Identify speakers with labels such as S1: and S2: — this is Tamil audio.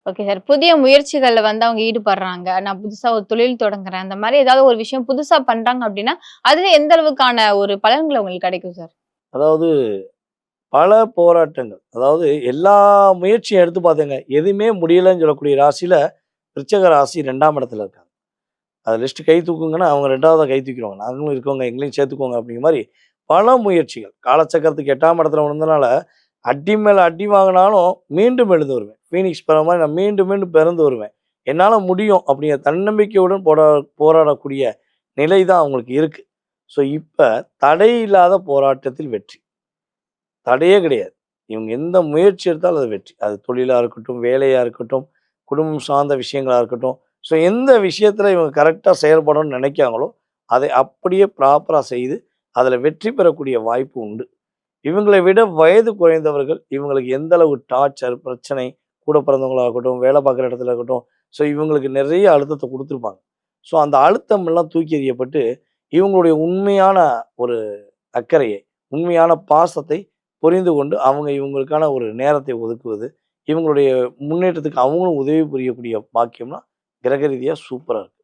S1: Okay sir. புதிய முயற்சிகள்ல அவங்க ஈடுபடுறாங்க. நான் புதுசா ஒரு தொழில் தொடங்குறேன். அந்த மாரி ஏதாவது ஒரு விஷயம் புதுசா பண்றாங்க அப்டின்னா, அதுல எந்த அளவுக்கான ஒரு பலன்கள் உங்களுக்கு கிடைக்கும் சார்?
S2: அதாவது பல போராட்டங்கள். அதாவது எல்லா முயற்சியும் எடுத்து பார்த்தேங்க. எதுவுமே முடியலன்னு சொல்லக்கூடிய ராசியில விருச்சக ராசி 2ஆம் இடத்துல இருக்காங்க. அத லிஸ்ட் கை தூக்குங்கன்னா, அவங்க 2வதா கை தூக்கிருவாங்க. நாங்களும் இருக்கோங்க, எங்களையும் சேர்த்துக்கோங்க அப்படிங்கிற மாரி பல முயற்சிகள். காலச்சக்கரத்துக்கு 8ஆம் இடத்துல விழுந்தனால, அடி மேல அடி வாங்குனாலும் மீண்டும் எழுந்து வருவேன். ஃபீனிக்ஸ் பறவை மாரி நான் மீண்டும் மீண்டும் பிறந்து வருவேன். என்னால முடியும் அப்படிங்கிற தன்னம்பிக்கையுடன் போராடக்கூடிய நிலை தான் அவங்களுக்கு இருக்கு. ஸோ இப்ப தடை இல்லாத போராட்டத்தில் வெற்றி. தடையே கிடையாது. இவங்க எந்த முயற்சி எடுத்தாலும் அது வெற்றி. அது தொழிலா இருக்கட்டும், வேலையா இருக்கட்டும், குடும்பம் சார்ந்த விஷயங்களா இருக்கட்டும். ஸோ எந்த விஷயத்துல இவங்க கரெக்ட்டா செயல்படணும்னு நினைக்கிறாங்களோ, அதை அப்படியே ப்ராப்பரா செய்து, அதில வெற்றி பெறக்கூடிய வாய்ப்பு உண்டு. இவங்களை விட வயது குறைந்தவர்கள், இவங்களுக்கு எந்த அளவு டார்ச்சர், பிரச்சனை, கூட பிறந்தவங்களா இருக்கட்டும், வேலை பார்க்குற இடத்துல இருக்கட்டும், ஸோ இவங்களுக்கு நிறைய அழுத்தத்த குடுத்துருப்பாங்க. ஸோ அந்த அழுத்தம் எல்லாம் தூக்கி எறியப்பட்டு, இவங்களுடைய உண்மையான ஒரு அக்கறையை, உண்மையான பாசத்தை புரிந்து கொண்டு, அவங்க இவங்களுக்கான ஒரு நேரத்தை ஒதுக்குவது, இவங்களுடைய முன்னேற்றத்துக்கு அவங்களும் உதவி புரியக்கூடிய பாக்கியம்லாம் கிரக ரீதியா சூப்பரா இருக்கு.